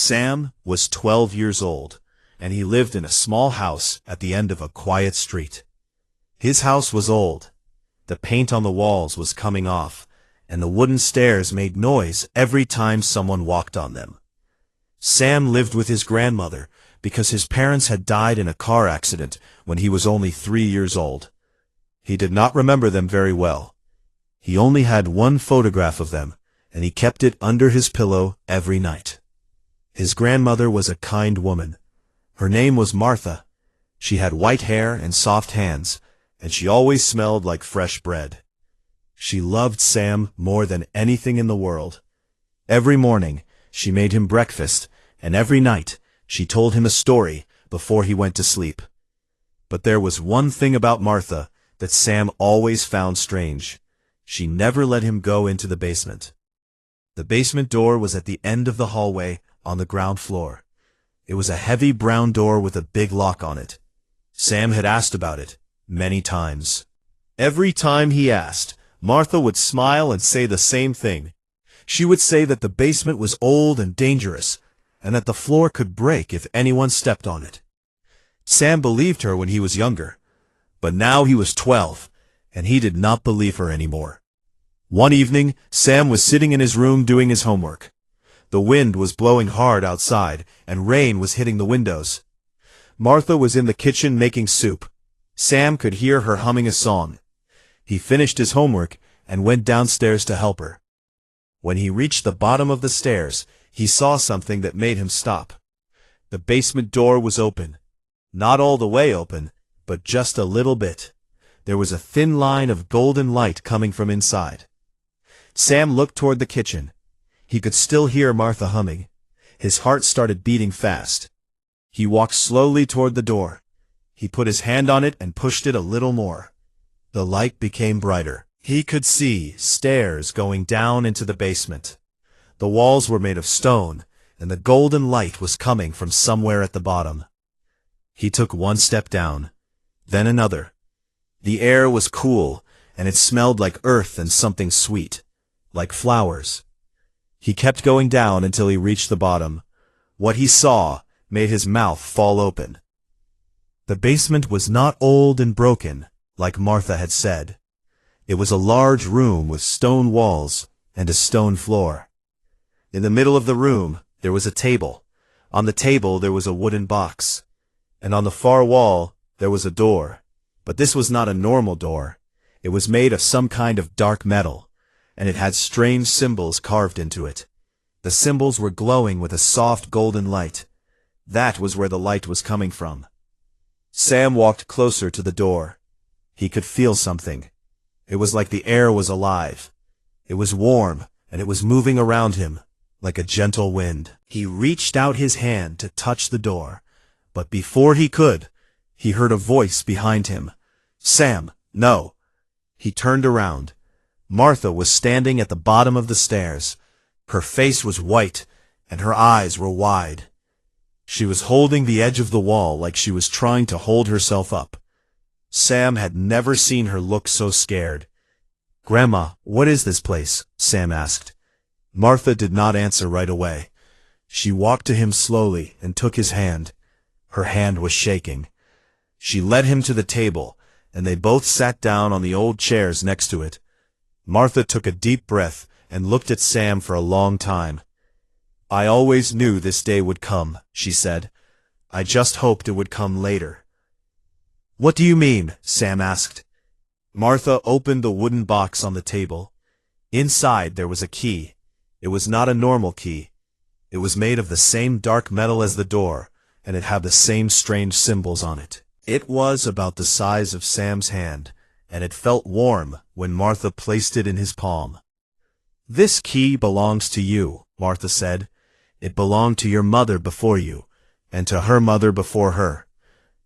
Sam was 12 years old, and he lived in a small house at the end of a quiet street. His house was old. The paint on the walls was coming off, and the wooden stairs made noise every time someone walked on them. Sam lived with his grandmother because his parents had died in a car accident when he was only 3 years old. He did not remember them very well. He only had one photograph of them, and he kept it under his pillow every night. His grandmother was a kind woman. Her name was Martha. She had white hair and soft hands, and she always smelled like fresh bread. She loved Sam more than anything in the world. Every morning, she made him breakfast, and every night, she told him a story before he went to sleep. But there was one thing about Martha that Sam always found strange. She never let him go into the basement. The basement door was at the end of the hallway on the ground floor. It was a heavy brown door with a big lock on it. Sam had asked about it many times. Every time he asked, Martha would smile and say the same thing. She would say that the basement was old and dangerous, and that the floor could break if anyone stepped on it. Sam believed her when he was younger, but now he was 12, and he did not believe her anymore. One evening, Sam was sitting in his room doing his homework. The wind was blowing hard outside, and rain was hitting the windows. Martha was in the kitchen making soup. Sam could hear her humming a song. He finished his homework and went downstairs to help her. When he reached the bottom of the stairs, he saw something that made him stop. The basement door was open. Not all the way open, but just a little bit. There was a thin line of golden light coming from inside. Sam looked toward the kitchen. He could still hear Martha humming. His heart started beating fast. He walked slowly toward the door. He put his hand on it and pushed it a little more. The light became brighter. He could see stairs going down into the basement. The walls were made of stone, and the golden light was coming from somewhere at the bottom. He took one step down, then another. The air was cool, and it smelled like earth and something sweet, like flowers. He kept going down until he reached the bottom. What he saw made his mouth fall open. The basement was not old and broken, like Martha had said. It was a large room with stone walls and a stone floor. In the middle of the room, there was a table. On the table, there was a wooden box. And on the far wall, there was a door. But this was not a normal door. It was made of some kind of dark metal, and it had strange symbols carved into it. The symbols were glowing with a soft golden light. That was where the light was coming from. Sam walked closer to the door. He could feel something. It was like the air was alive. It was warm, and it was moving around him, like a gentle wind. He reached out his hand to touch the door, but before he could, he heard a voice behind him. "Sam, no." He turned around. Martha was standing at the bottom of the stairs. Her face was white, and her eyes were wide. She was holding the edge of the wall like she was trying to hold herself up. Sam had never seen her look so scared. "Grandma, what is this place?" Sam asked. Martha did not answer right away. She walked to him slowly and took his hand. Her hand was shaking. She led him to the table, and they both sat down on the old chairs next to it. Martha took a deep breath and looked at Sam for a long time. "I always knew this day would come," she said. "I just hoped it would come later." "What do you mean?" Sam asked. Martha opened the wooden box on the table. Inside there was a key. It was not a normal key. It was made of the same dark metal as the door, and it had the same strange symbols on it. It was about the size of Sam's hand, and it felt warm when Martha placed it in his palm. "This key belongs to you," Martha said. "It belonged to your mother before you, and to her mother before her.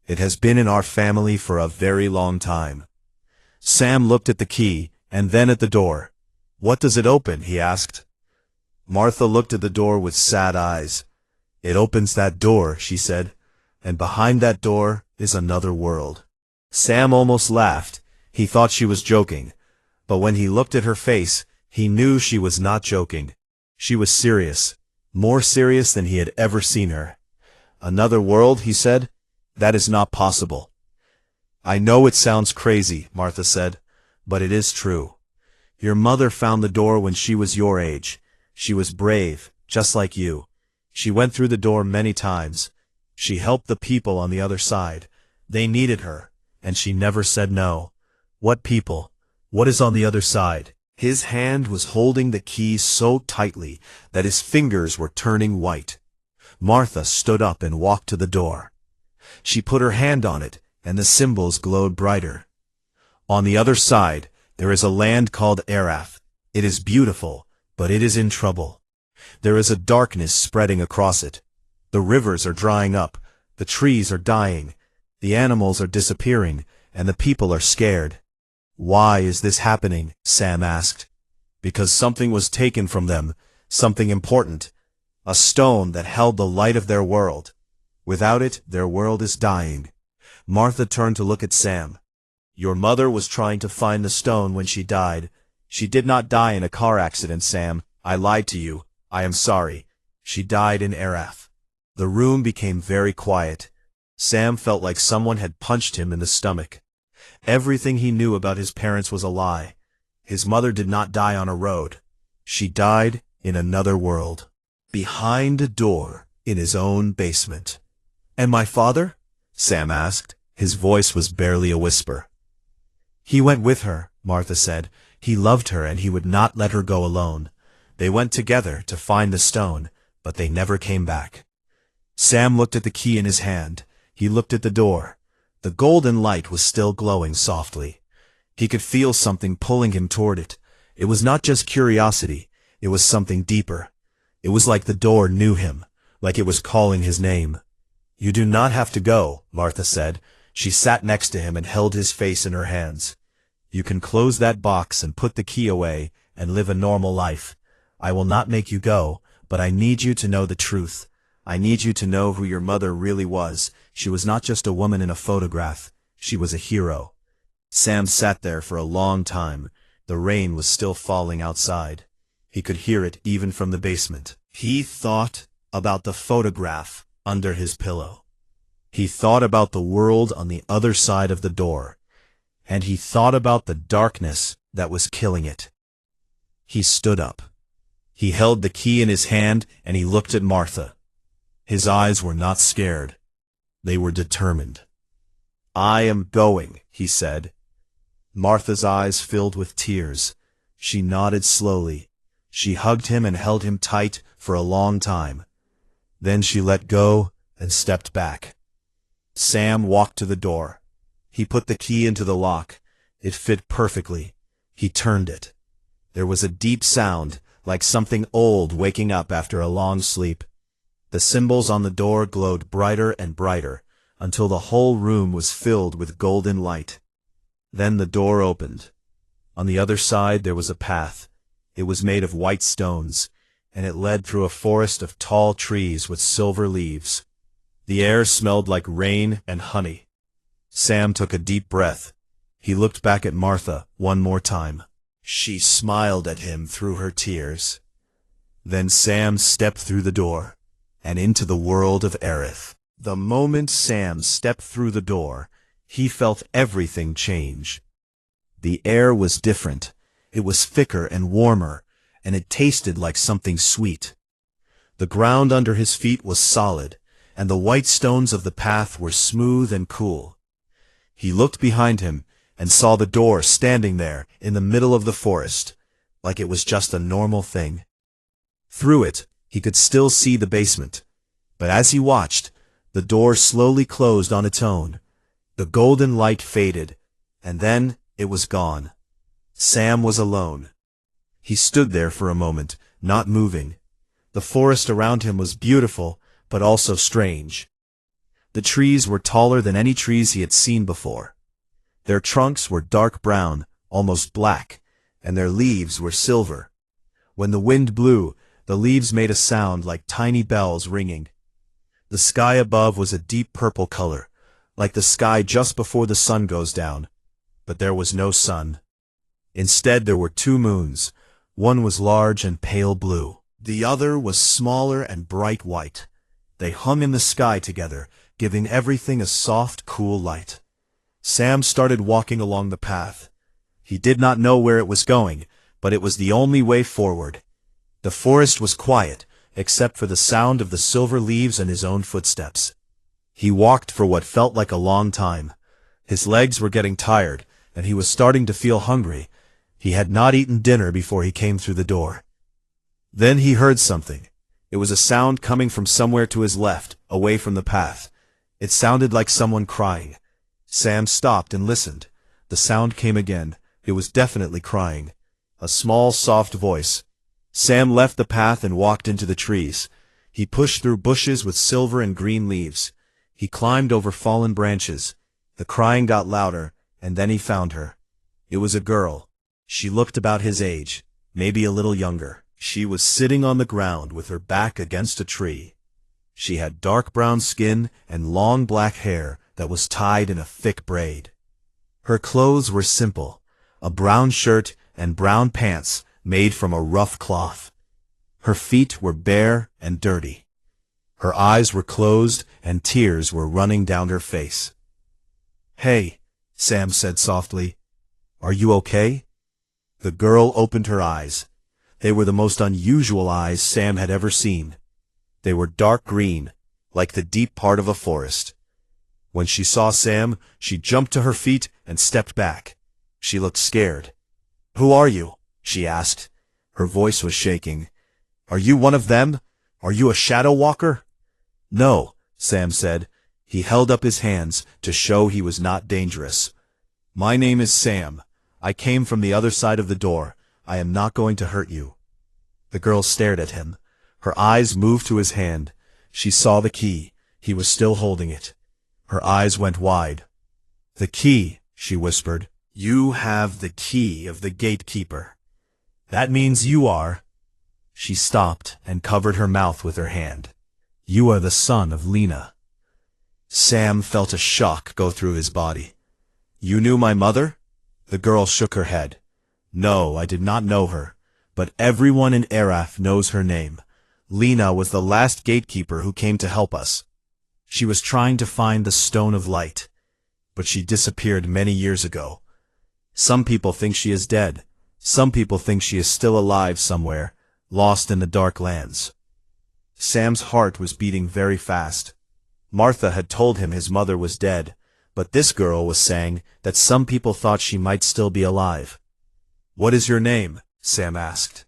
It has been in our family for a very long time." Sam looked at the key, and then at the door. "What does it open?" he asked. Martha looked at the door with sad eyes. "It opens that door," she said, "and behind that door is another world." Sam almost laughed. He thought she was joking, but when he looked at her face, he knew she was not joking. She was serious. more serious than he had ever seen her. "Another world," he said. "That is not possible." "I know it sounds crazy," Martha said, "but it is true. Your mother found the door when she was your age. She was brave, just like you. She went through the door many times. She helped the people on the other side. They needed her, and she never said no." "What people? What is on the other side?" His hand was holding the key so tightly that his fingers were turning white. Martha stood up and walked to the door. She put her hand on it, and the symbols glowed brighter. "On the other side, there is a land called Arath. It is beautiful, but it is in trouble. There is a darkness spreading across it. The rivers are drying up, the trees are dying, the animals are disappearing, and the people are scared." "Why is this happening?" Sam asked. "Because something was taken from them, something important. A stone that held the light of their world. Without it, their world is dying." Martha turned to look at Sam. "Your mother was trying to find the stone when she died. She did not die in a car accident, Sam. I lied to you. I am sorry. She died in Arath." The room became very quiet. Sam felt like someone had punched him in the stomach. Everything he knew about his parents was a lie. His mother did not die on a road. She died in another world, behind a door in his own basement. "And my father?" Sam asked. His voice was barely a whisper. "He went with her," Martha said. "He loved her and he would not let her go alone. They went together to find the stone, but they never came back." Sam looked at the key in his hand. He looked at the door. The golden light was still glowing softly. He could feel something pulling him toward it. It was not just curiosity. It was something deeper. It was like the door knew him, like it was calling his name. "You do not have to go," Martha said. She sat next to him and held his face in her hands. "You can close that box and put the key away and live a normal life. I will not make you go, but I need you to know the truth. I need you to know who your mother really was. She was not just a woman in a photograph. She was a hero." Sam sat there for a long time. The rain was still falling outside. He could hear it even from the basement. He thought about the photograph under his pillow. He thought about the world on the other side of the door. And he thought about the darkness that was killing it. He stood up. He held the key in his hand and he looked at Martha. His eyes were not scared. They were determined. "I am going," he said. Martha's eyes filled with tears. She nodded slowly. She hugged him and held him tight for a long time. Then she let go and stepped back. Sam walked to the door. He put the key into the lock. It fit perfectly. He turned it. There was a deep sound, like something old waking up after a long sleep. The symbols on the door glowed brighter and brighter, until the whole room was filled with golden light. Then the door opened. On the other side there was a path. It was made of white stones, and it led through a forest of tall trees with silver leaves. The air smelled like rain and honey. Sam took a deep breath. He looked back at Martha one more time. She smiled at him through her tears. Then Sam stepped through the door and into the world of Arath. The moment Sam stepped through the door, he felt everything change. The air was different. It was thicker and warmer, and it tasted like something sweet. The ground under his feet was solid, and the white stones of the path were smooth and cool. He looked behind him and saw the door standing there in the middle of the forest, like it was just a normal thing. Through it, he could still see the basement, but as he watched, the door slowly closed on its own. The golden light faded, and then it was gone. Sam was alone. He stood there for a moment, not moving. The forest around him was beautiful, but also strange. The trees were taller than any trees he had seen before. Their trunks were dark brown, almost black, and their leaves were silver. When the wind blew, the leaves made a sound like tiny bells ringing. The sky above was a deep purple color, like the sky just before the sun goes down, but there was no sun. Instead there were two moons. One was large and pale blue. The other was smaller and bright white. They hung in the sky together, giving everything a soft, cool light. Sam started walking along the path. He did not know where it was going, but it was the only way forward. The forest was quiet, except for the sound of the silver leaves and his own footsteps. He walked for what felt like a long time. His legs were getting tired, and he was starting to feel hungry. He had not eaten dinner before he came through the door. Then he heard something. It was a sound coming from somewhere to his left, away from the path. It sounded like someone crying. Sam stopped and listened. The sound came again. It was definitely crying. A small, soft voice. Sam left the path and walked into the trees. He pushed through bushes with silver and green leaves. He climbed over fallen branches. The crying got louder, and then he found her. It was a girl. She looked about his age, maybe a little younger. She was sitting on the ground with her back against a tree. She had dark brown skin and long black hair that was tied in a thick braid. Her clothes were simple, a brown shirt and brown pants made from a rough cloth. Her feet were bare and dirty. Her eyes were closed and tears were running down her face. "Hey," Sam said softly. "Are you okay?" The girl opened her eyes. They were the most unusual eyes Sam had ever seen. They were dark green, like the deep part of a forest. When she saw Sam, she jumped to her feet and stepped back. She looked scared. "Who are you?" she asked. Her voice was shaking. "Are you one of them? Are you a shadow walker?" "No," Sam said. He held up his hands to show he was not dangerous. "My name is Sam. I came from the other side of the door. I am not going to hurt you." The girl stared at him. Her eyes moved to his hand. She saw the key. He was still holding it. Her eyes went wide. "The key," she whispered. "You have the key of the gatekeeper. That means you are—" She stopped and covered her mouth with her hand. "You are the son of Lena." Sam felt a shock go through his body. "You knew my mother?" The girl shook her head. "No, I did not know her, but everyone in Arath knows her name. Lena was the last gatekeeper who came to help us. She was trying to find the Stone of Light, but she disappeared many years ago. Some people think she is dead. Some people think she is still alive somewhere, lost in the dark lands." Sam's heart was beating very fast. Martha had told him his mother was dead, but this girl was saying that some people thought she might still be alive. "What is your name?" Sam asked.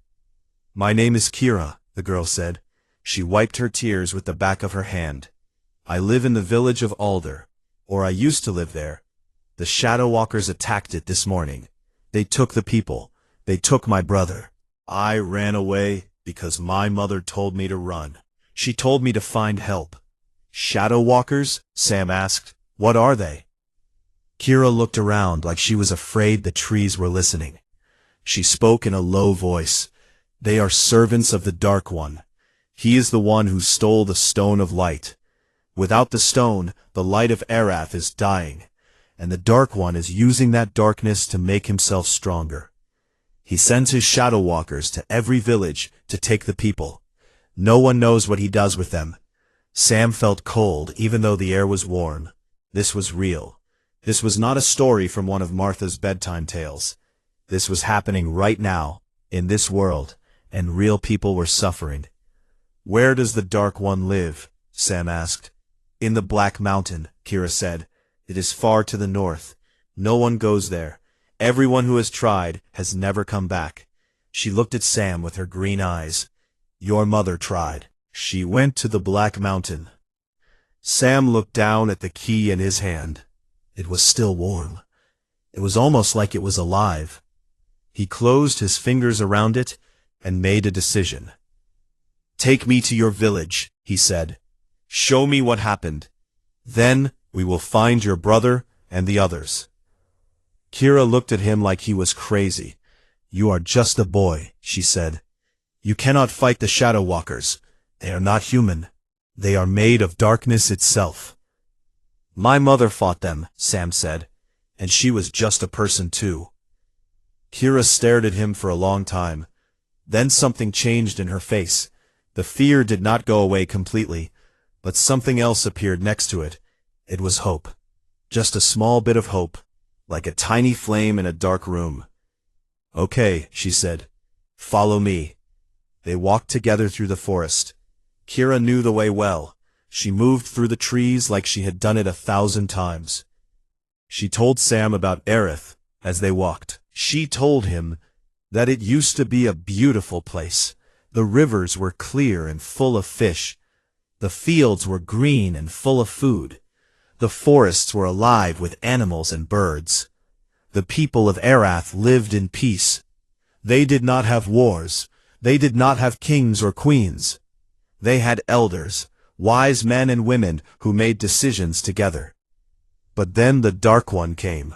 "My name is Kira," the girl said. She wiped her tears with the back of her hand. "I live in the village of Alder, or I used to live there. The Shadow Walkers attacked it this morning. They took the people. They took my brother. I ran away because my mother told me to run. She told me to find help." "Shadow Walkers?" Sam asked. "What are they?" Kira looked around like she was afraid the trees were listening. She spoke in a low voice. "They are servants of the Dark One. He is the one who stole the Stone of Light. Without the stone, the light of Arath is dying, and the Dark One is using that darkness to make himself stronger. He sends his Shadow Walkers to every village to take the people. No one knows what he does with them." Sam felt cold even though the air was warm. This was real. This was not a story from one of Martha's bedtime tales. This was happening right now, in this world, and real people were suffering. "Where does the Dark One live?" Sam asked. "In the Black Mountain," Kira said. "It is far to the north. No one goes there. Everyone who has tried has never come back." She looked at Sam with her green eyes. "Your mother tried. She went to the Black Mountain." Sam looked down at the key in his hand. It was still warm. It was almost like it was alive. He closed his fingers around it and made a decision. "Take me to your village," he said. "Show me what happened. Then we will find your brother and the others." Kira looked at him like he was crazy. "You are just a boy," she said. "You cannot fight the Shadow Walkers. They are not human. They are made of darkness itself." "My mother fought them," Sam said, "and she was just a person too." Kira stared at him for a long time. Then something changed in her face. The fear did not go away completely, but something else appeared next to it. It was hope. Just a small bit of hope, like a tiny flame in a dark room. "Okay," she said. "Follow me." They walked together through the forest. Kira knew the way well. She moved through the trees like she had done it 1,000 times. She told Sam about Aerith as they walked. She told him that it used to be a beautiful place. The rivers were clear and full of fish. The fields were green and full of food. The forests were alive with animals and birds. The people of Arath lived in peace. They did not have wars. They did not have kings or queens. They had elders, wise men and women who made decisions together. But then the Dark One came.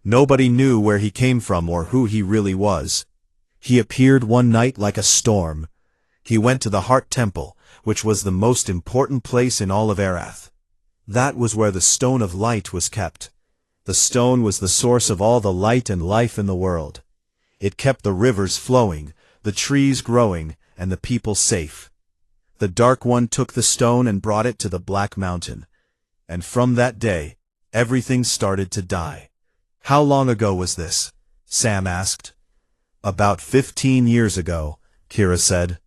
Nobody knew where he came from or who he really was. He appeared one night like a storm. He went to the Heart Temple, which was the most important place in all of Arath. That was where the Stone of Light was kept. The stone was the source of all the light and life in the world. It kept the rivers flowing, the trees growing, and the people safe. The Dark One took the stone and brought it to the Black Mountain. And from that day, everything started to die. "How long ago was this?" Sam asked. "About 15 years ago," Kira said.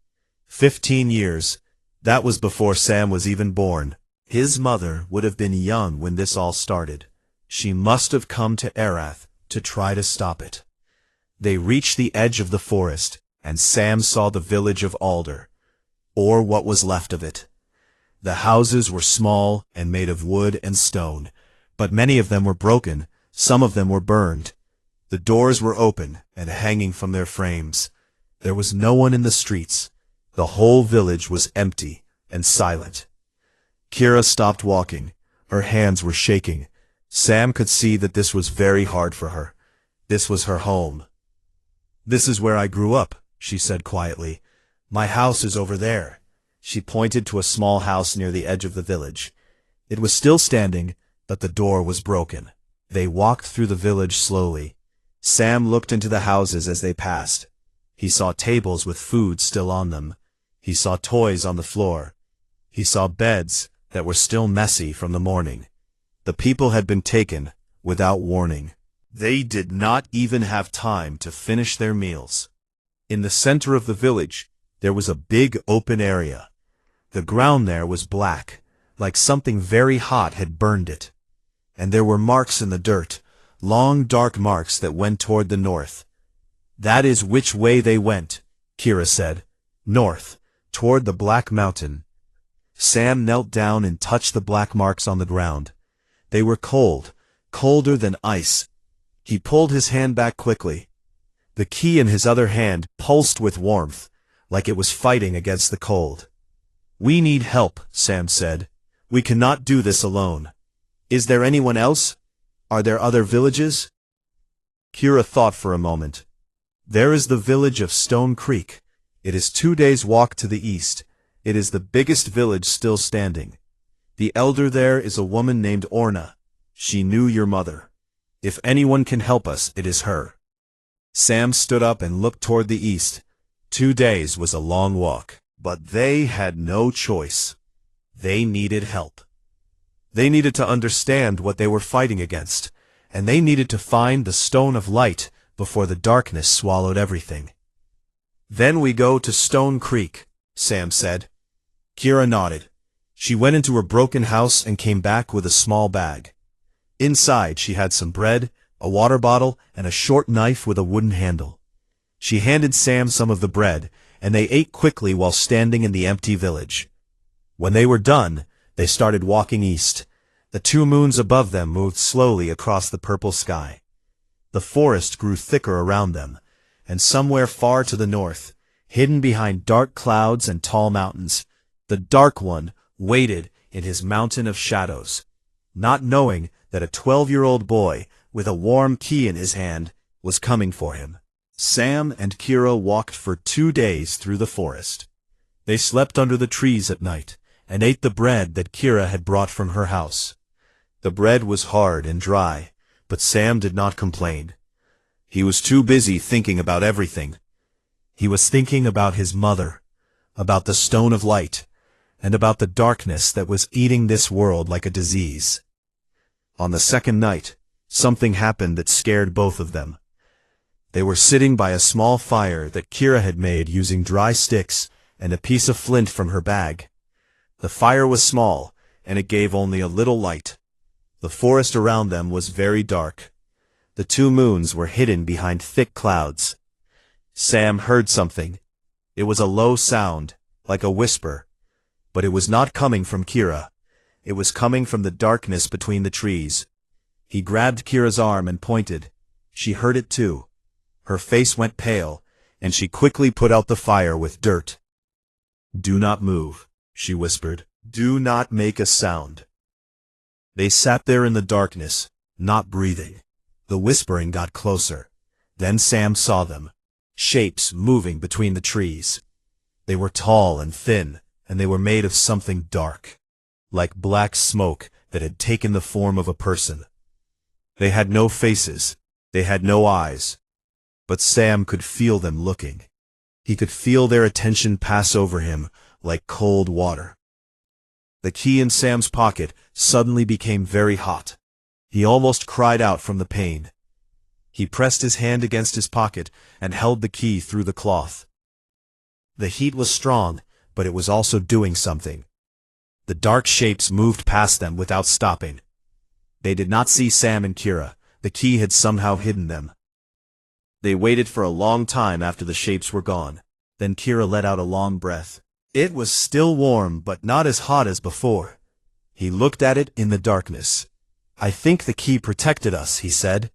15 years. That was before Sam was even born. His mother would have been young when this all started. She must have come to Arath to try to stop it. They reached the edge of the forest, and Sam saw the village of Alder, or what was left of it. The houses were small and made of wood and stone, but many of them were broken, some of them were burned. The doors were open and hanging from their frames. There was no one in the streets. The whole village was empty and silent. Kira stopped walking. Her hands were shaking. Sam could see that this was very hard for her. This was her home. "This is where I grew up," she said quietly. "My house is over there." She pointed to a small house near the edge of the village. It was still standing, but the door was broken. They walked through the village slowly. Sam looked into the houses as they passed. He saw tables with food still on them. He saw toys on the floor. He saw beds that were still messy from the morning. The people had been taken without warning. They did not even have time to finish their meals. In the center of the village, there was a big open area. The ground there was black, like something very hot had burned it. And there were marks in the dirt, long dark marks that went toward the north. "That is which way they went," Kira said. "North, toward the Black Mountain." Sam knelt down and touched the black marks on the ground. They were cold, colder than ice. He pulled his hand back quickly. The key in his other hand pulsed with warmth, like it was fighting against the cold. "We need help," Sam said. "We cannot do this alone. Is there anyone else? Are there other villages?" Kira thought for a moment. "There is the village of Stone Creek. It is 2 days' walk to the east. It is the biggest village still standing. The elder there is a woman named Orna. She knew your mother. If anyone can help us, it is her." Sam stood up and looked toward the east. 2 days was a long walk, but they had no choice. They needed help. They needed to understand what they were fighting against, and they needed to find the Stone of Light before the darkness swallowed everything. "Then we go to Stone Creek," Sam said. Kira nodded. She went into her broken house and came back with a small bag. Inside she had some bread, a water bottle, and a short knife with a wooden handle. She handed Sam some of the bread, and they ate quickly while standing in the empty village. When they were done, they started walking east. The 2 moons above them moved slowly across the purple sky. The forest grew thicker around them, and somewhere far to the north, hidden behind dark clouds and tall mountains, the Dark One waited in his mountain of shadows, not knowing that a 12-year-old boy with a warm key in his hand was coming for him. Sam and Kira walked for 2 days through the forest. They slept under the trees at night and ate the bread that Kira had brought from her house. The bread was hard and dry, but Sam did not complain. He was too busy thinking about everything. He was thinking about his mother, about the stone of light, and about the darkness that was eating this world like a disease. On the second night, something happened that scared both of them. They were sitting by a small fire that Kira had made using dry sticks and a piece of flint from her bag. The fire was small, and it gave only a little light. The forest around them was very dark. The two moons were hidden behind thick clouds. Sam heard something. It was a low sound, like a whisper. But it was not coming from Kira. It was coming from the darkness between the trees. He grabbed Kira's arm and pointed. She heard it too. Her face went pale, and she quickly put out the fire with dirt. "Do not move," she whispered. "Do not make a sound." They sat there in the darkness, not breathing. The whispering got closer. Then Sam saw them. Shapes moving between the trees. They were tall and thin, and they were made of something dark, like black smoke that had taken the form of a person. They had no faces. They had no eyes. But Sam could feel them looking. He could feel their attention pass over him like cold water. The key in Sam's pocket suddenly became very hot. He almost cried out from the pain. He pressed his hand against his pocket and held the key through the cloth. The heat was strong, but it was also doing something. The dark shapes moved past them without stopping. They did not see Sam and Kira. The key had somehow hidden them. They waited for a long time after the shapes were gone. Then Kira let out a long breath. It was still warm, but not as hot as before. He looked at it in the darkness. "I think the key protected us," he said.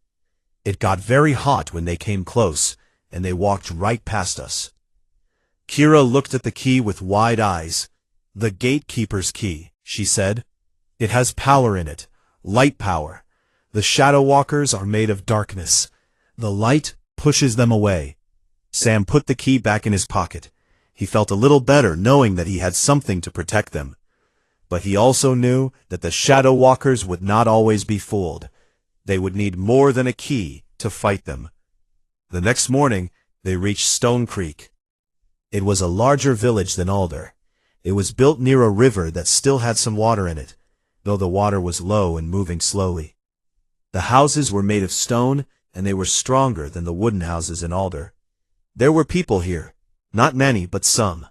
"It got very hot when they came close, and they walked right past us." Kira looked at the key with wide eyes. "The gatekeeper's key," she said. "It has power in it, light power. The shadow walkers are made of darkness. The light pushes them away." Sam put the key back in his pocket. He felt a little better knowing that he had something to protect them. But he also knew that the shadow walkers would not always be fooled. They would need more than a key to fight them. The next morning, they reached Stone Creek. It was a larger village than Alder. It was built near a river that still had some water in it, though the water was low and moving slowly. The houses were made of stone, and they were stronger than the wooden houses in Alder. There were people here, not many, but some.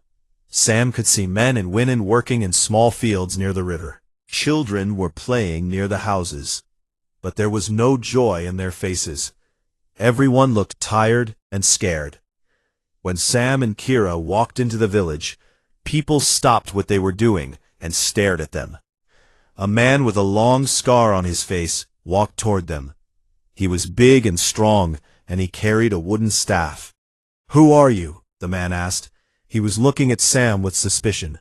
Sam could see men and women working in small fields near the river. Children were playing near the houses, but there was no joy in their faces. Everyone looked tired and scared. When Sam and Kira walked into the village, people stopped what they were doing and stared at them. A man with a long scar on his face walked toward them. He was big and strong, and he carried a wooden staff. "Who are you?" the man asked. He was looking at Sam with suspicion.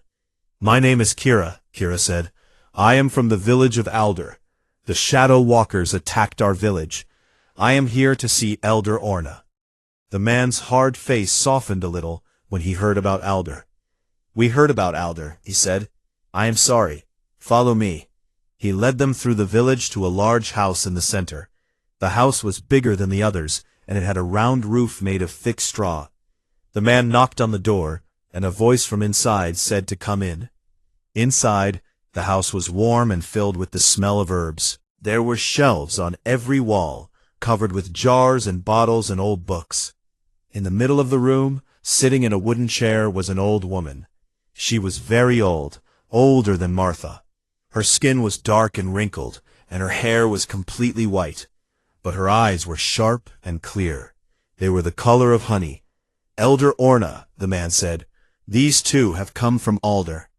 "My name is Kira," Kira said. "I am from the village of Alder. The Shadow Walkers attacked our village. I am here to see Elder Orna." The man's hard face softened a little when he heard about Alder. "We heard about Alder," he said. "I am sorry. Follow me." He led them through the village to a large house in the center. The house was bigger than the others, and it had a round roof made of thick straw. The man knocked on the door, and a voice from inside said to come in. Inside, the house was warm and filled with the smell of herbs. There were shelves on every wall, covered with jars and bottles and old books. In the middle of the room, sitting in a wooden chair, was an old woman. She was very old, older than Martha. Her skin was dark and wrinkled, and her hair was completely white. But her eyes were sharp and clear. They were the color of honey. "Elder Orna," the man said. "These two have come from Alder."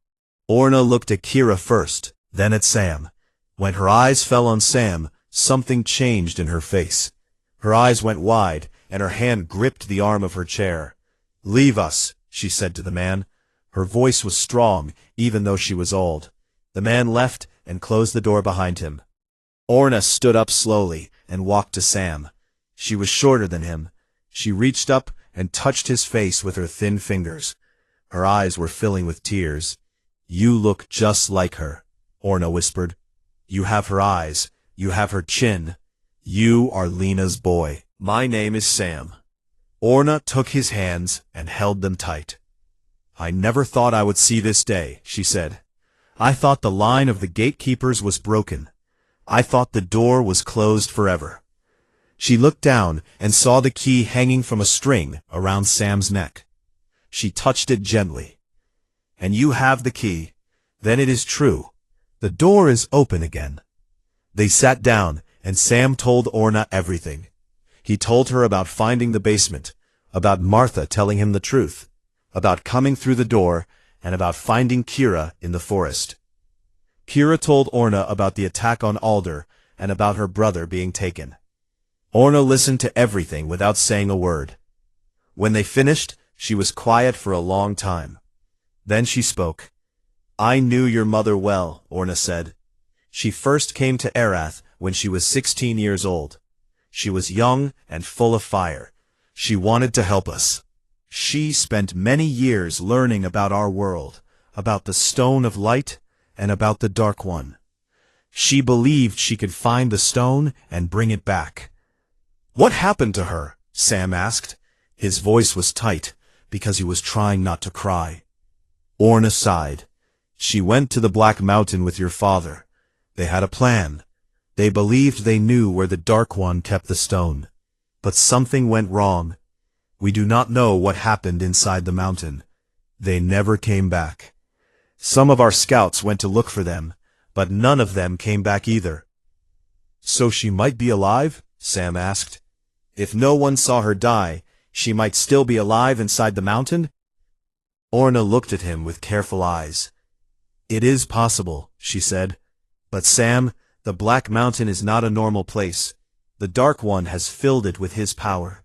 Orna looked at Kira first, then at Sam. When her eyes fell on Sam, something changed in her face. Her eyes went wide, and her hand gripped the arm of her chair. "Leave us," she said to the man. Her voice was strong, even though she was old. The man left and closed the door behind him. Orna stood up slowly and walked to Sam. She was shorter than him. She reached up and touched his face with her thin fingers. Her eyes were filling with tears. "You look just like her," Orna whispered. "You have her eyes. You have her chin. You are Lena's boy." "My name is Sam." Orna took his hands and held them tight. "I never thought I would see this day," she said. "I thought the line of the gatekeepers was broken. I thought the door was closed forever." She looked down and saw the key hanging from a string around Sam's neck. She touched it gently. "And you have the key. Then it is true. The door is open again." They sat down, and Sam told Orna everything. He told her about finding the basement, about Martha telling him the truth, about coming through the door, and about finding Kira in the forest. Kira told Orna about the attack on Alder, and about her brother being taken. Orna listened to everything without saying a word. When they finished, she was quiet for a long time. Then she spoke. "I knew your mother well," Orna said. "She first came to Arath when she was 16 years old. She was young and full of fire. She wanted to help us. She spent many years learning about our world, about the Stone of Light, and about the Dark One. She believed she could find the stone and bring it back." "What happened to her?" Sam asked. His voice was tight, because he was trying not to cry. Orna sighed. "She went to the Black Mountain with your father. They had a plan. They believed they knew where the Dark One kept the stone. But something went wrong. We do not know what happened inside the mountain. They never came back. Some of our scouts went to look for them, but none of them came back either." "So she might be alive?" Sam asked. "If no one saw her die, she might still be alive inside the mountain?" Orna looked at him with careful eyes. "It is possible," she said. "But Sam, the Black Mountain is not a normal place. The Dark One has filled it with his power.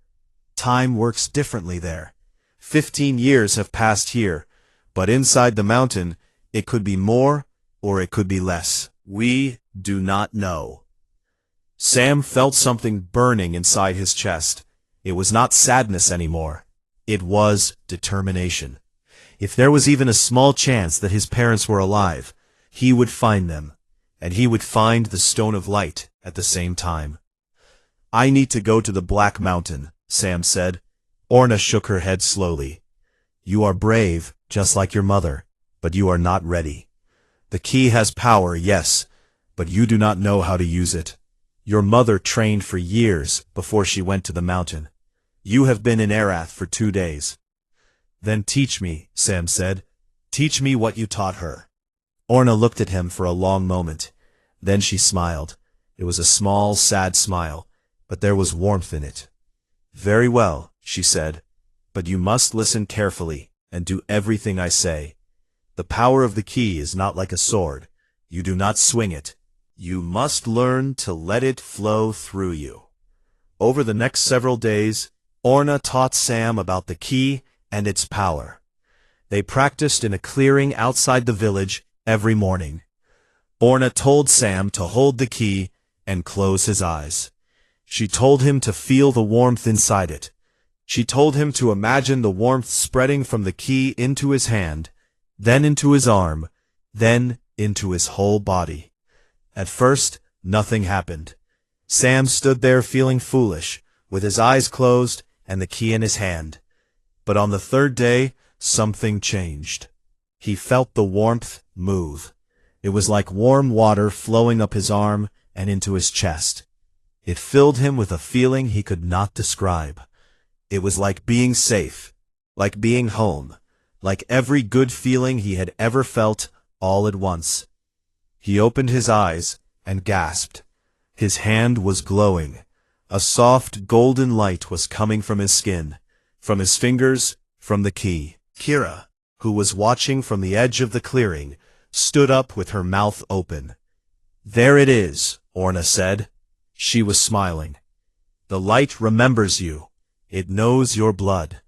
Time works differently there. 15 years have passed here, but inside the mountain, it could be more or it could be less. We do not know." Sam felt something burning inside his chest. It was not sadness anymore. It was determination. If there was even a small chance that his parents were alive, he would find them, and he would find the Stone of Light at the same time. "I need to go to the Black Mountain," Sam said. Orna shook her head slowly. "You are brave, just like your mother, but you are not ready. The key has power, yes, but you do not know how to use it. Your mother trained for years before she went to the mountain. You have been in Arath for 2 days." "Then teach me," Sam said. "Teach me what you taught her." Orna looked at him for a long moment. Then she smiled. It was a small, sad smile, but there was warmth in it. "Very well," she said, "but you must listen carefully and do everything I say. The power of the key is not like a sword. You do not swing it. You must learn to let it flow through you." Over the next several days, Orna taught Sam about the key and its power. They practiced in a clearing outside the village every morning. Orna told Sam to hold the key and close his eyes. She told him to feel the warmth inside it. She told him to imagine the warmth spreading from the key into his hand, then into his arm, then into his whole body. At first, nothing happened. Sam stood there feeling foolish, with his eyes closed and the key in his hand. But on the 3rd day, something changed. He felt the warmth move. It was like warm water flowing up his arm and into his chest. It filled him with a feeling he could not describe. It was like being safe, like being home, like every good feeling he had ever felt all at once. He opened his eyes and gasped. His hand was glowing. A soft golden light was coming from his skin, from his fingers, from the key. Kira, who was watching from the edge of the clearing, stood up with her mouth open. "There it is," Orna said. She was smiling. "The light remembers you. It knows your blood.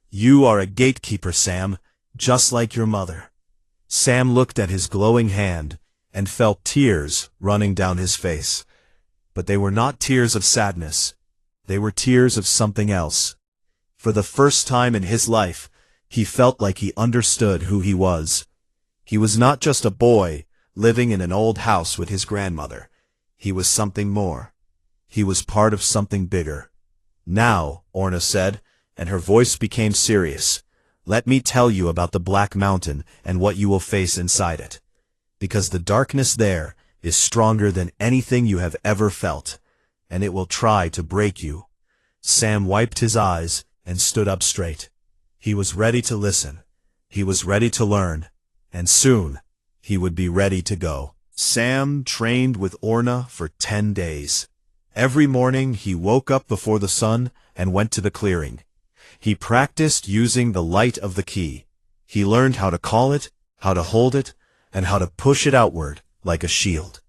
You are a gatekeeper, Sam, just like your mother." Sam looked at his glowing hand and felt tears running down his face. But they were not tears of sadness. They were tears of something else. For the first time in his life, he felt like he understood who he was. He was not just a boy living in an old house with his grandmother. He was something more. He was part of something bigger. "Now," Orna said, and her voice became serious. "Let me tell you about the Black Mountain and what you will face inside it. Because the darkness there is stronger than anything you have ever felt, and it will try to break you." Sam wiped his eyes and stood up straight. He was ready to listen. He was ready to learn. And soon, he would be ready to go. Sam trained with Orna for 10 days. Every morning he woke up before the sun and went to the clearing. He practiced using the light of the key. He learned how to call it, how to hold it, and how to push it outward like a shield.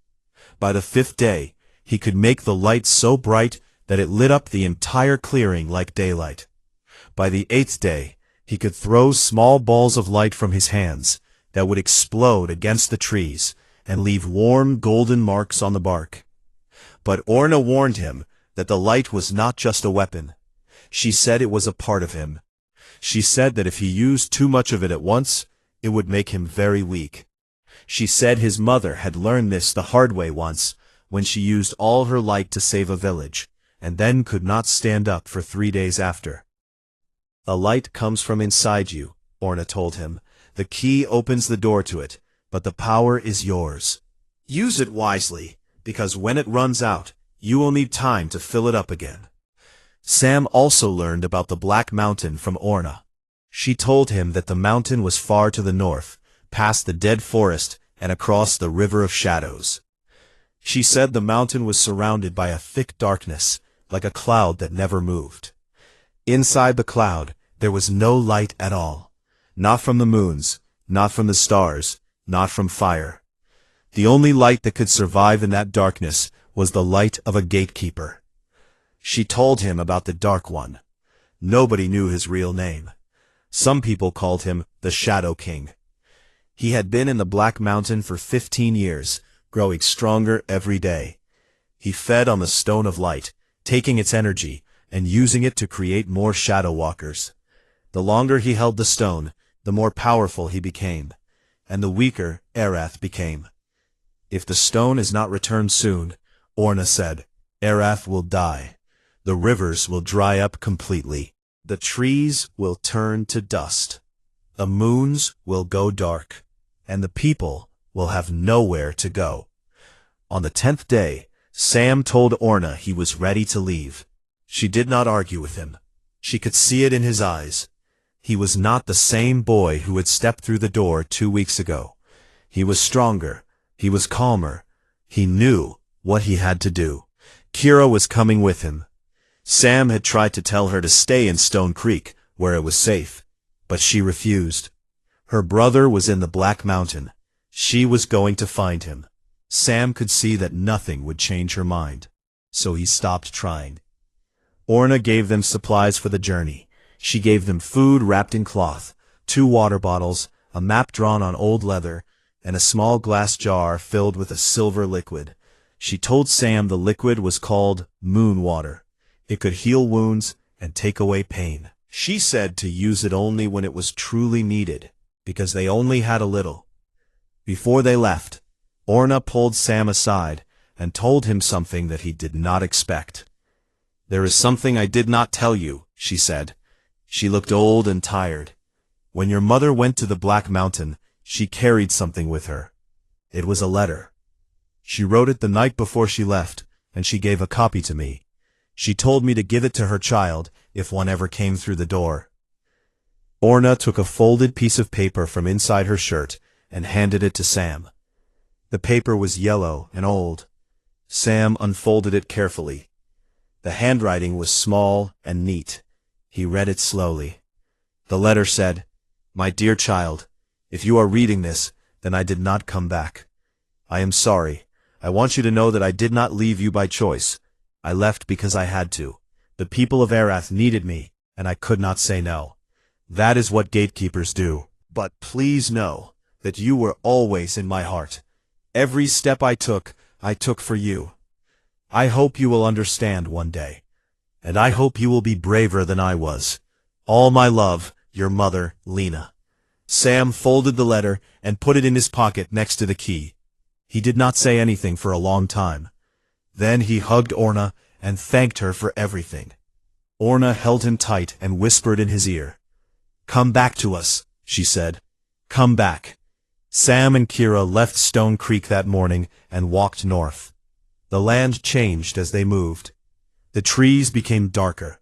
By the 5th day, he could make the light so bright that it lit up the entire clearing like daylight. By the 8th day, he could throw small balls of light from his hands that would explode against the trees and leave warm golden marks on the bark. But Orna warned him that the light was not just a weapon. She said it was a part of him. She said that if he used too much of it at once, it would make him very weak. She said his mother had learned this the hard way once, when she used all her light to save a village, and then could not stand up for 3 days after. "A light comes from inside you," Orna told him. "The key opens the door to it, but the power is yours. Use it wisely, because when it runs out, you will need time to fill it up again." Sam also learned about the Black Mountain from Orna. She told him that the mountain was far to the north, past the dead forest and across the River of Shadows. She said the mountain was surrounded by a thick darkness, like a cloud that never moved. Inside the cloud, there was no light at all. Not from the moons, not from the stars, not from fire. The only light that could survive in that darkness was the light of a gatekeeper. She told him about the Dark One. Nobody knew his real name. Some people called him the Shadow King. He had been in the Black Mountain for 15 years, growing stronger every day. He fed on the Stone of Light, taking its energy and using it to create more Shadow Walkers. The longer he held the stone, the more powerful he became, and the weaker Arath became. "If the stone is not returned soon," Orna said, "Arath will die. The rivers will dry up completely. The trees will turn to dust. The moons will go dark, and the people will have nowhere to go." On the 10th day, Sam told Orna he was ready to leave. She did not argue with him. She could see it in his eyes. He was not the same boy who had stepped through the door 2 weeks ago. He was stronger. He was calmer. He knew what he had to do. Kira was coming with him. Sam had tried to tell her to stay in Stone Creek, where it was safe, but she refused. Her brother was in the Black Mountain. She was going to find him. Sam could see that nothing would change her mind, so he stopped trying. Orna gave them supplies for the journey. She gave them food wrapped in cloth, 2 water bottles, a map drawn on old leather, and a small glass jar filled with a silver liquid. She told Sam the liquid was called moon water. It could heal wounds and take away pain. She said to use it only when it was truly needed, because they only had a little. Before they left, Orna pulled Sam aside and told him something that he did not expect. "There is something I did not tell you," she said. She looked old and tired. "When your mother went to the Black Mountain, she carried something with her. It was a letter. She wrote it the night before she left, and she gave a copy to me. She told me to give it to her child if one ever came through the door." Orna took a folded piece of paper from inside her shirt and handed it to Sam. The paper was yellow and old. Sam unfolded it carefully. The handwriting was small and neat. He read it slowly. The letter said, "My dear child, if you are reading this, then I did not come back. I am sorry. I want you to know that I did not leave you by choice. I left because I had to. The people of Arath needed me, and I could not say no. That is what gatekeepers do. But please know that you were always in my heart. Every step I took for you. I hope you will understand one day. And I hope you will be braver than I was. All my love, your mother, Lena." Sam folded the letter and put it in his pocket next to the key. He did not say anything for a long time. Then he hugged Orna and thanked her for everything. Orna held him tight and whispered in his ear. "Come back to us," she said. "Come back." Sam and Kira left Stone Creek that morning and walked north. The land changed as they moved. The trees became darker.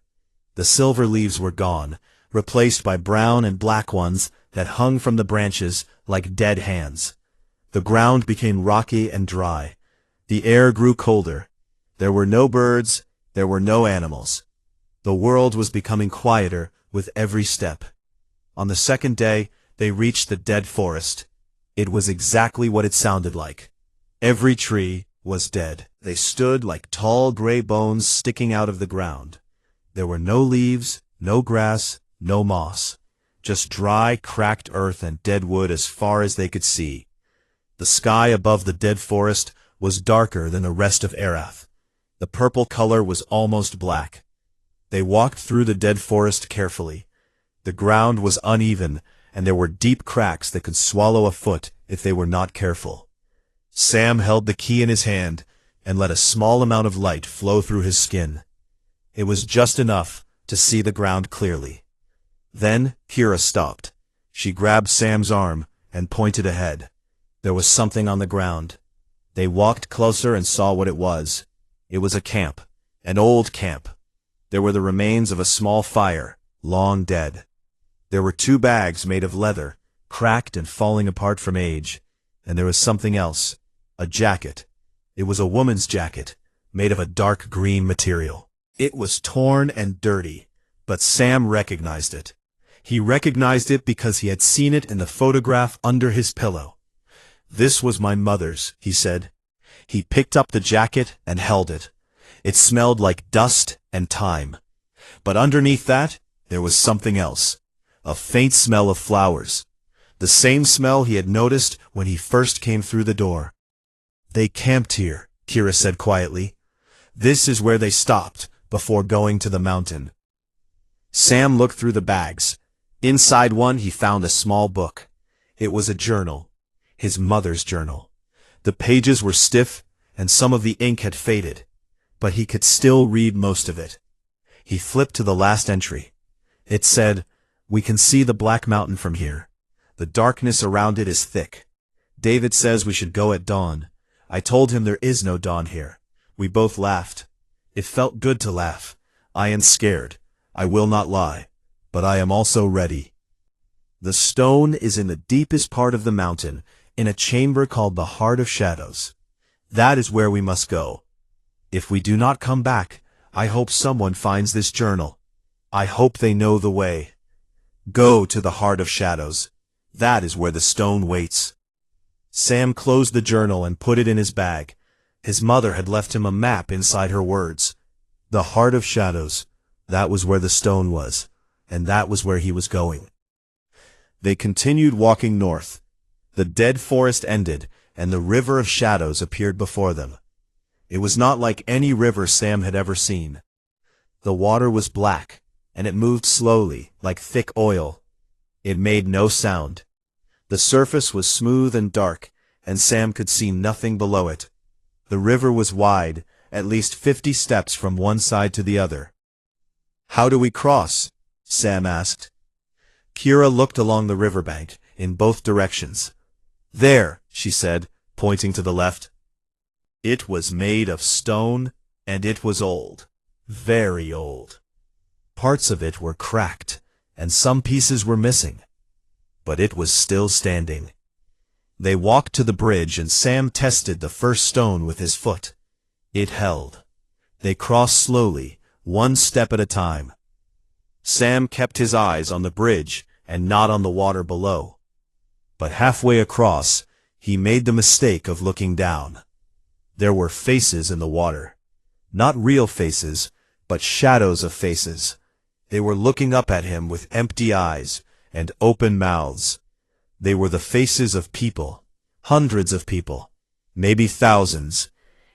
The silver leaves were gone, replaced by brown and black ones that hung from the branches like dead hands. The ground became rocky and dry. The air grew colder. There were no birds, there were no animals. The world was becoming quieter with every step. On the second day, they reached the dead forest. It was exactly what it sounded like. Every tree was dead. They stood like tall gray bones sticking out of the ground. There were no leaves, no grass, no moss. Just dry, cracked earth and dead wood as far as they could see. The sky above the dead forest was darker than the rest of Arath. The purple color was almost black. They walked through the dead forest carefully. The ground was uneven, and there were deep cracks that could swallow a foot if they were not careful. Sam held the key in his hand and let a small amount of light flow through his skin. It was just enough to see the ground clearly. Then Kira stopped. She grabbed Sam's arm and pointed ahead. There was something on the ground. They walked closer and saw what it was. It was a camp, an old camp. There were the remains of a small fire, long dead. There were 2 bags made of leather, cracked and falling apart from age. And there was something else, a jacket. It was a woman's jacket, made of a dark green material. It was torn and dirty, but Sam recognized it. He recognized it because he had seen it in the photograph under his pillow. "This was my mother's," he said. He picked up the jacket and held it. It smelled like dust and time. But underneath that, there was something else. A faint smell of flowers. The same smell he had noticed when he first came through the door. "They camped here," Kira said quietly. "This is where they stopped before going to the mountain." Sam looked through the bags. Inside one he found a small book. It was a journal. His mother's journal. The pages were stiff, and some of the ink had faded, but he could still read most of it. He flipped to the last entry. It said, "We can see the Black Mountain from here. The darkness around it is thick. David says we should go at dawn. I told him there is no dawn here. We both laughed. It felt good to laugh. I am scared. I will not lie. But I am also ready. The stone is in the deepest part of the mountain, in a chamber called the Heart of Shadows. That is where we must go. If we do not come back, I hope someone finds this journal. I hope they know the way. Go to the Heart of Shadows. That is where the stone waits." Sam closed the journal and put it in his bag. His mother had left him a map inside her words. The Heart of Shadows. That was where the stone was, and that was where he was going. They continued walking north. The dead forest ended, and the River of Shadows appeared before them. It was not like any river Sam had ever seen. The water was black, and it moved slowly, like thick oil. It made no sound. The surface was smooth and dark, and Sam could see nothing below it. The river was wide, at least 50 steps from one side to the other. "How do we cross?" Sam asked. Kira looked along the riverbank, in both directions. "There," she said, pointing to the left. It was made of stone, and it was old. Very old. Parts of it were cracked, and some pieces were missing. But it was still standing. They walked to the bridge, and Sam tested the first stone with his foot. It held. They crossed slowly, one step at a time. Sam kept his eyes on the bridge and not on the water below. But halfway across, he made the mistake of looking down. There were faces in the water. Not real faces, but shadows of faces. They were looking up at him with empty eyes and open mouths. They were the faces of people, hundreds of people, maybe thousands,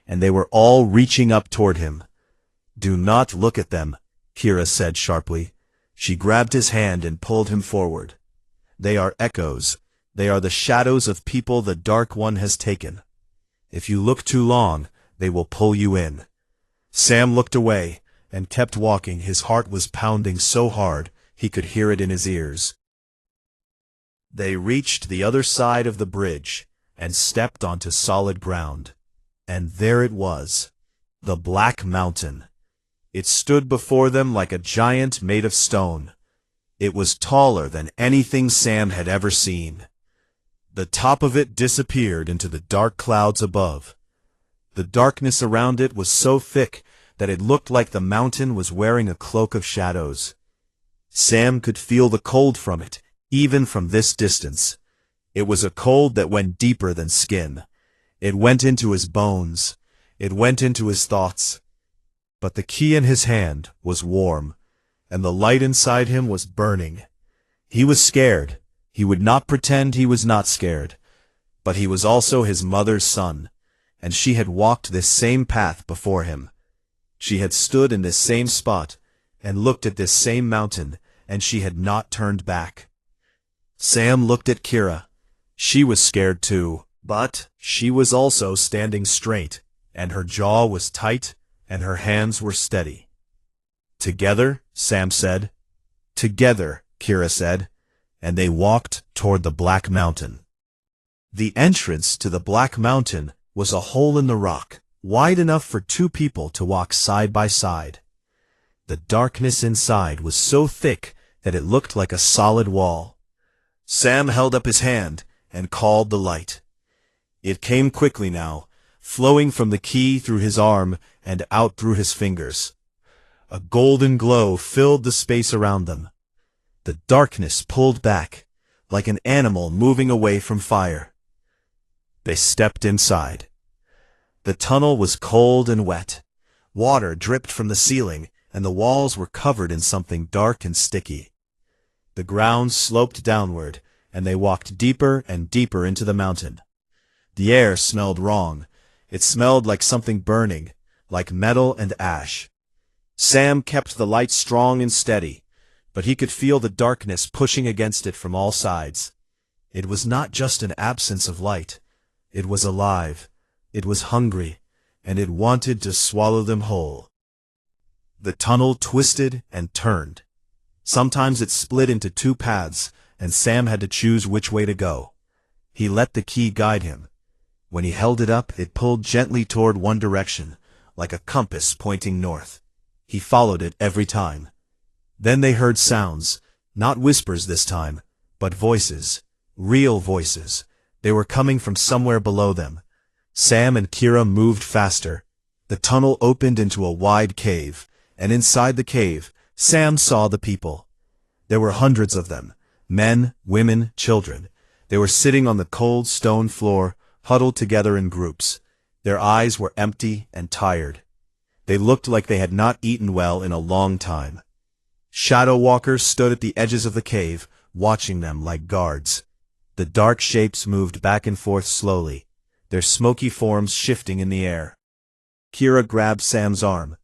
and they were all reaching up toward him. "Do not look at them," Kira said sharply. She grabbed his hand and pulled him forward. "They are echoes. They are the shadows of people the Dark One has taken. If you look too long, they will pull you in." Sam looked away, and kept walking. His heart was pounding so hard he could hear it in his ears. They reached the other side of the bridge and stepped onto solid ground. And there it was, the Black Mountain. It stood before them like a giant made of stone. It was taller than anything Sam had ever seen. The top of it disappeared into the dark clouds above. The darkness around it was so thick that it looked like the mountain was wearing a cloak of shadows. Sam could feel the cold from it, even from this distance. It was a cold that went deeper than skin. It went into his bones. It went into his thoughts. But the key in his hand was warm, and the light inside him was burning. He was scared. He would not pretend he was not scared. But he was also his mother's son, and she had walked this same path before him. She had stood in this same spot and looked at this same mountain, and she had not turned back. Sam looked at Kira. She was scared too, but she was also standing straight, and her jaw was tight, and her hands were steady. "Together," Sam said. "Together," Kira said, and they walked toward the Black Mountain. The entrance to the Black Mountain was a hole in the rock, wide enough for two people to walk side by side. The darkness inside was so thick that it looked like a solid wall. Sam held up his hand and called the light. It came quickly now, flowing from the key through his arm and out through his fingers. A golden glow filled the space around them. The darkness pulled back, like an animal moving away from fire. They stepped inside. The tunnel was cold and wet. Water dripped from the ceiling, and the walls were covered in something dark and sticky. The ground sloped downward, and they walked deeper and deeper into the mountain. The air smelled wrong. It smelled like something burning, like metal and ash. Sam kept the light strong and steady, but he could feel the darkness pushing against it from all sides. It was not just an absence of light. It was alive. It was hungry, and it wanted to swallow them whole. The tunnel twisted and turned. Sometimes it split into two paths, and Sam had to choose which way to go. He let the key guide him. When he held it up, it pulled gently toward one direction, like a compass pointing north. He followed it every time. Then they heard sounds, not whispers this time, but voices, real voices. They were coming from somewhere below them. Sam and Kira moved faster. The tunnel opened into a wide cave, and inside the cave, Sam saw the people. There were hundreds of them, men, women, children. They were sitting on the cold stone floor, huddled together in groups. Their eyes were empty and tired. They looked like they had not eaten well in a long time. Shadow walkers stood at the edges of the cave, watching them like guards. The dark shapes moved back and forth slowly, their smoky forms shifting in the air. Kira grabbed Sam's arm.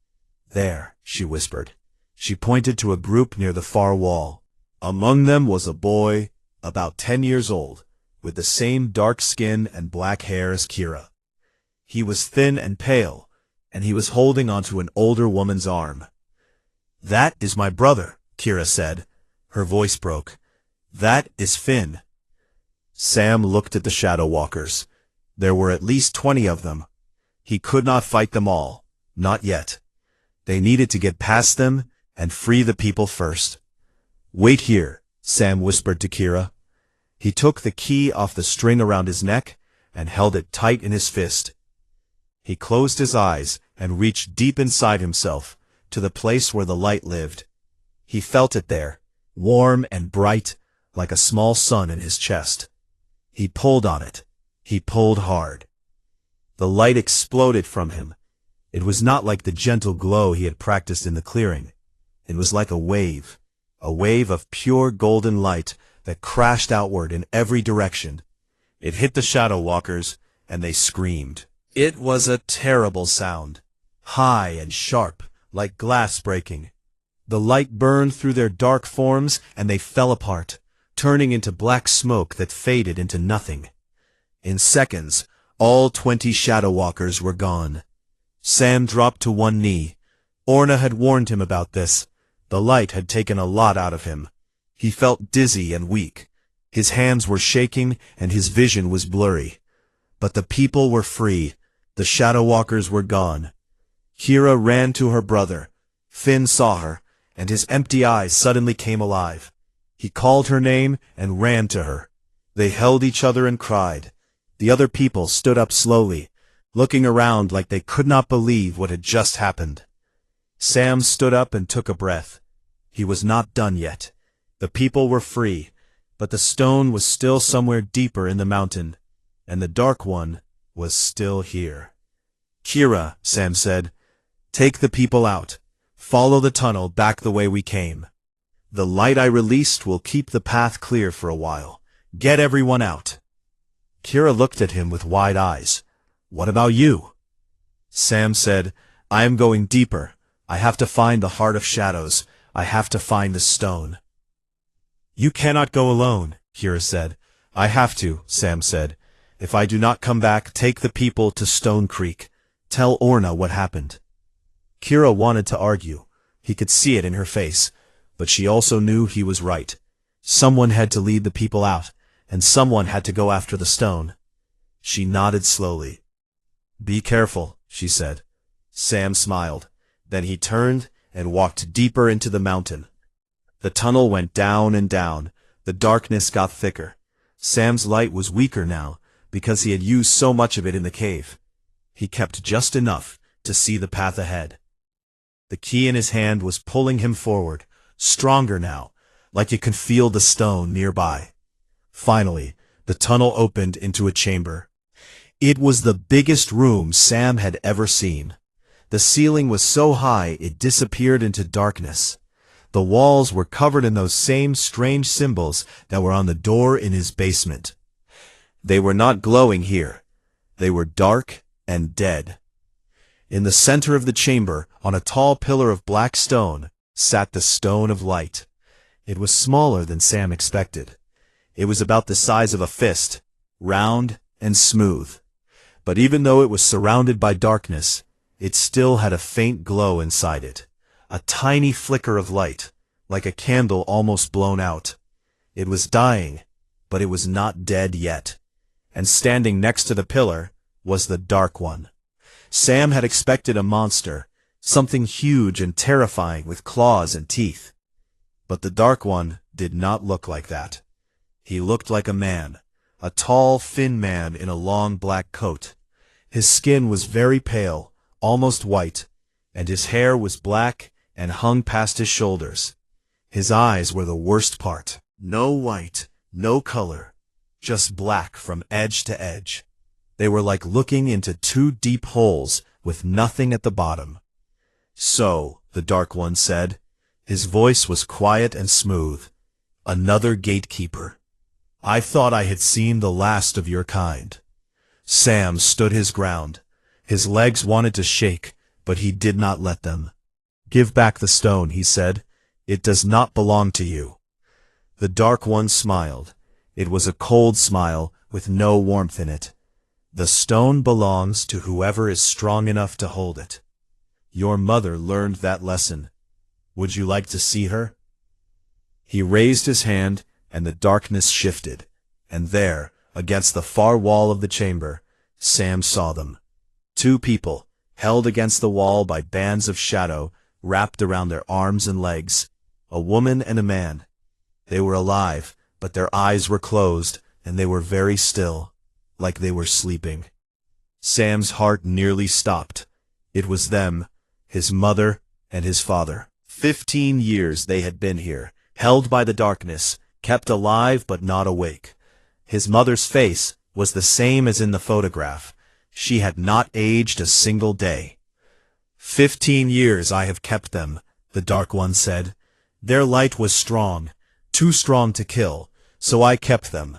"There," she whispered. She pointed to a group near the far wall. Among them was a boy, about 10 years old, with the same dark skin and black hair as Kira. He was thin and pale, and he was holding onto an older woman's arm. "That is my brother," Kira said. Her voice broke. "That is Finn." Sam looked at the shadow walkers. There were at least 20 of them. He could not fight them all, not yet. They needed to get past them and free the people first. "Wait here," Sam whispered to Kira. He took the key off the string around his neck and held it tight in his fist. He closed his eyes and reached deep inside himself to the place where the light lived. He felt it there, warm and bright, like a small sun in his chest. He pulled on it. He pulled hard. The light exploded from him. It was not like the gentle glow he had practiced in the clearing. It was like a wave of pure golden light that crashed outward in every direction. It hit the shadow walkers, and they screamed. It was a terrible sound, high and sharp, like glass breaking. The light burned through their dark forms, and they fell apart, turning into black smoke that faded into nothing. In seconds, all 20 shadow walkers were gone. Sam dropped to one knee. Orna had warned him about this. The light had taken a lot out of him. He felt dizzy and weak. His hands were shaking and his vision was blurry. But the people were free. The Shadow Walkers were gone. Kira ran to her brother. Finn saw her, and his empty eyes suddenly came alive. He called her name and ran to her. They held each other and cried. The other people stood up slowly, looking around like they could not believe what had just happened. Sam stood up and took a breath. He was not done yet. The people were free, but the stone was still somewhere deeper in the mountain, and the Dark One was still here. Kira, Sam said, take the people out. Follow the tunnel back the way we came. The light I released will keep the path clear for a while. Get everyone out. Kira looked at him with wide eyes. What about you? Sam said, I am going deeper. I have to find the Heart of Shadows. I have to find the stone. You cannot go alone, Kira said. I have to, Sam said. If I do not come back, take the people to Stone Creek. Tell Orna what happened. Kira wanted to argue. He could see it in her face, but she also knew he was right. Someone had to lead the people out, and someone had to go after the stone. She nodded slowly. Be careful, she said. Sam smiled. Then he turned and walked deeper into the mountain. The tunnel went down and down. The darkness got thicker. Sam's light was weaker now, because he had used so much of it in the cave. He kept just enough to see the path ahead. The key in his hand was pulling him forward, stronger now, like he could feel the stone nearby. Finally, the tunnel opened into a chamber. It was the biggest room Sam had ever seen. The ceiling was so high it disappeared into darkness. The walls were covered in those same strange symbols that were on the door in his basement. They were not glowing here. They were dark and dead. In the center of the chamber, on a tall pillar of black stone, sat the Stone of Light. It was smaller than Sam expected. It was about the size of a fist, round and smooth. But even though it was surrounded by darkness, it still had a faint glow inside it. A tiny flicker of light, like a candle almost blown out. It was dying, but it was not dead yet. And standing next to the pillar was the Dark One. Sam had expected a monster, something huge and terrifying with claws and teeth. But the Dark One did not look like that. He looked like a man, a tall, thin man in a long black coat. His skin was very pale, almost white, and his hair was black and hung past his shoulders. His eyes were the worst part. No white, no color, just black from edge to edge. They were like looking into two deep holes with nothing at the bottom. So, the Dark One said. His voice was quiet and smooth. Another gatekeeper. I thought I had seen the last of your kind. Sam stood his ground. His legs wanted to shake, but he did not let them. Give back the stone, he said. It does not belong to you. The Dark One smiled. It was a cold smile with no warmth in it. The stone belongs to whoever is strong enough to hold it. Your mother learned that lesson. Would you like to see her? He raised his hand, and the darkness shifted, and there, against the far wall of the chamber, Sam saw them. Two people, held against the wall by bands of shadow, wrapped around their arms and legs. A woman and a man. They were alive, but their eyes were closed, and they were very still, like they were sleeping. Sam's heart nearly stopped. It was them, his mother and his father. 15 years they had been here, held by the darkness, kept alive but not awake. His mother's face was the same as in the photograph. She had not aged a single day. 15 years I have kept them, the Dark One said. Their light was strong, too strong to kill, so I kept them.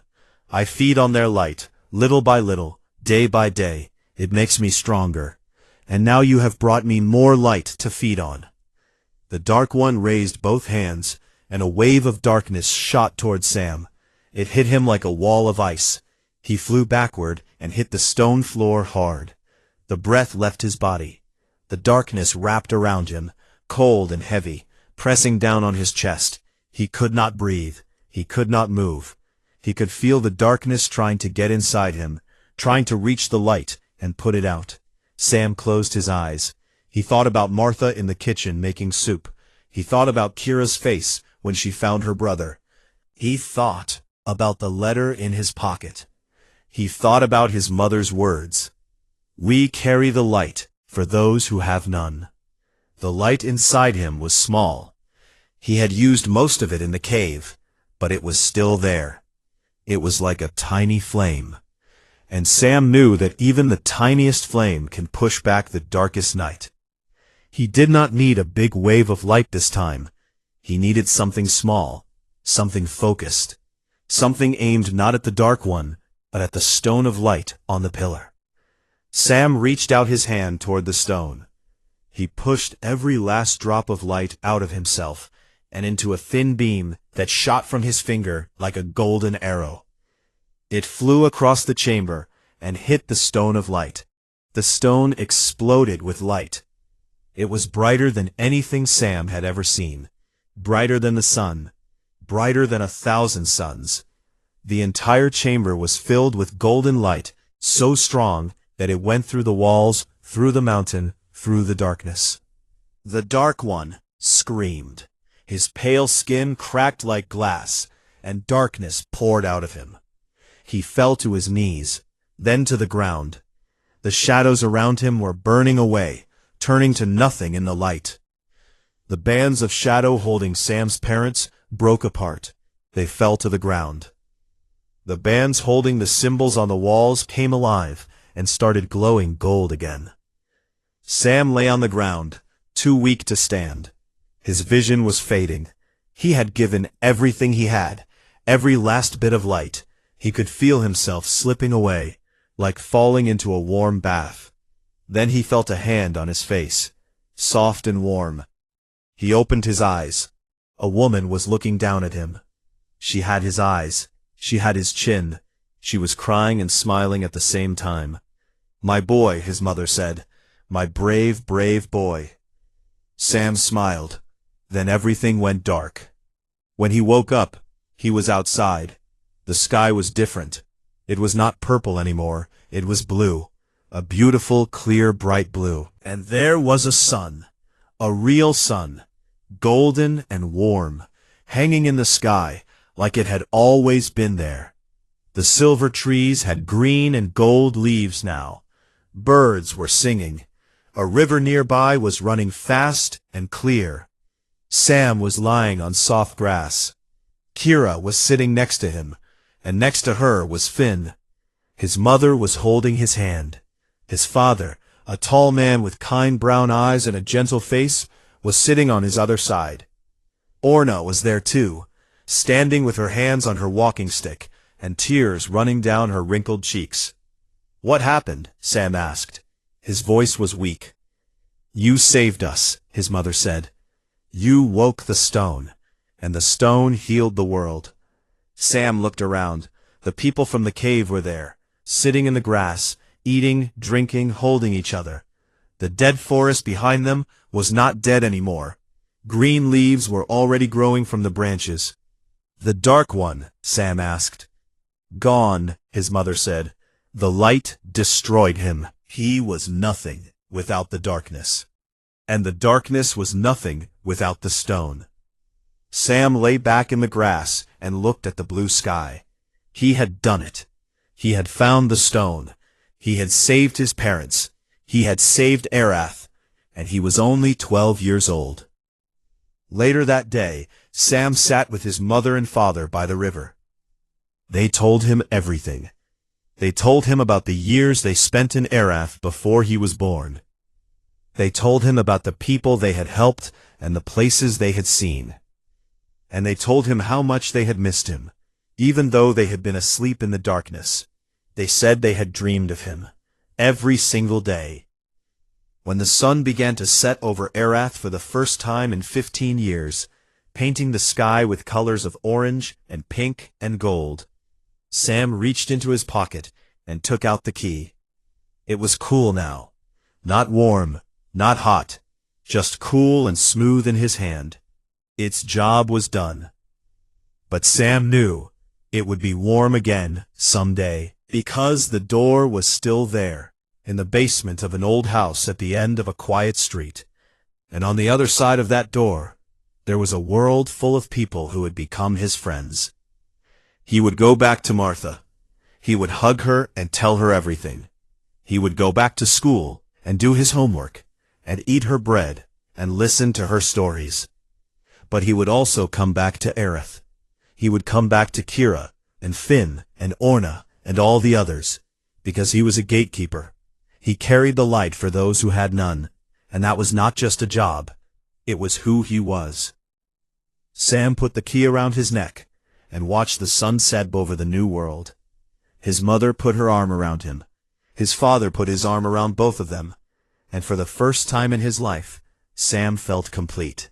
I feed on their light, little by little, day by day. It makes me stronger. And now you have brought me more light to feed on. The Dark One raised both hands, and a wave of darkness shot toward Sam. It hit him like a wall of ice. He flew backward and hit the stone floor hard. The breath left his body. The darkness wrapped around him, cold and heavy, pressing down on his chest. He could not breathe. He could not move. He could feel the darkness trying to get inside him, trying to reach the light and put it out. Sam closed his eyes. He thought about Martha in the kitchen making soup. He thought about Kira's face when she found her brother. He thought about the letter in his pocket. He thought about his mother's words. "We carry the light for those who have none." The light inside him was small. He had used most of it in the cave, but it was still there. It was like a tiny flame. And Sam knew that even the tiniest flame can push back the darkest night. He did not need a big wave of light this time. He needed something small, something focused, something aimed not at the dark one, but at the stone of light on the pillar. Sam reached out his hand toward the stone. He pushed every last drop of light out of himself and into a thin beam that shot from his finger like a golden arrow. It flew across the chamber and hit the stone of light. The stone exploded with light. It was brighter than anything Sam had ever seen, brighter than the sun, brighter than 1,000 suns. The entire chamber was filled with golden light, so strong that it went through the walls, through the mountain, through the darkness. The Dark One screamed. His pale skin cracked like glass, and darkness poured out of him. He fell to his knees, then to the ground. The shadows around him were burning away, turning to nothing in the light. The bands of shadow holding Sam's parents broke apart. They fell to the ground. The bands holding the symbols on the walls came alive and started glowing gold again. Sam lay on the ground, too weak to stand. His vision was fading. He had given everything he had, every last bit of light. He could feel himself slipping away, like falling into a warm bath. Then he felt a hand on his face, soft and warm. He opened his eyes. A woman was looking down at him. She had his eyes. She had his chin. She was crying and smiling at the same time. "My boy," his mother said. "My brave, brave boy." Sam smiled. Then everything went dark. When he woke up, he was outside. The sky was different. It was not purple anymore. It was blue. A beautiful, clear, bright blue. And there was a sun. A real sun. Golden and warm. Hanging in the sky, like it had always been there. The silver trees had green and gold leaves now. Birds were singing. A river nearby was running fast and clear. Sam was lying on soft grass. Kira was sitting next to him, and next to her was Finn. His mother was holding his hand. His father, a tall man with kind brown eyes and a gentle face, was sitting on his other side. Orna was there too, standing with her hands on her walking stick, and tears running down her wrinkled cheeks. "What happened?" Sam asked. His voice was weak. "You saved us," his mother said. "You woke the stone, and the stone healed the world." Sam looked around. The people from the cave were there, sitting in the grass, eating, drinking, holding each other. The dead forest behind them was not dead anymore. Green leaves were already growing from the branches. "The Dark One?" Sam asked. "Gone," his mother said. "The light destroyed him. He was nothing without the darkness. And the darkness was nothing without the stone." Sam lay back in the grass and looked at the blue sky. He had done it. He had found the stone. He had saved his parents. He had saved Arath. And he was only 12 years old. Later that day, Sam sat with his mother and father by the river. They told him everything. They told him about the years they spent in Arath before he was born. They told him about the people they had helped and the places they had seen. And they told him how much they had missed him, even though they had been asleep in the darkness. They said they had dreamed of him, every single day. When the sun began to set over Arath for the first time in 15 years, painting the sky with colors of orange and pink and gold, Sam reached into his pocket and took out the key. It was cool now. Not warm, Not hot, just cool and smooth in his hand. Its job was done. But Sam knew it would be warm again someday, because the door was still there, in the basement of an old house at the end of a quiet street. And on the other side of that door, there was a world full of people who had become his friends. He would go back to Martha. He would hug her and tell her everything. He would go back to school and do his homework, and eat her bread and listen to her stories. But he would also come back to Aerith. He would come back to Kira and Finn and Orna and all the others, because he was a gatekeeper. He carried the light for those who had none, and that was not just a job. It was who he was. Sam put the key around his neck and watched the sun set over the new world. His mother put her arm around him. His father put his arm around both of them, and for the first time in his life, Sam felt complete.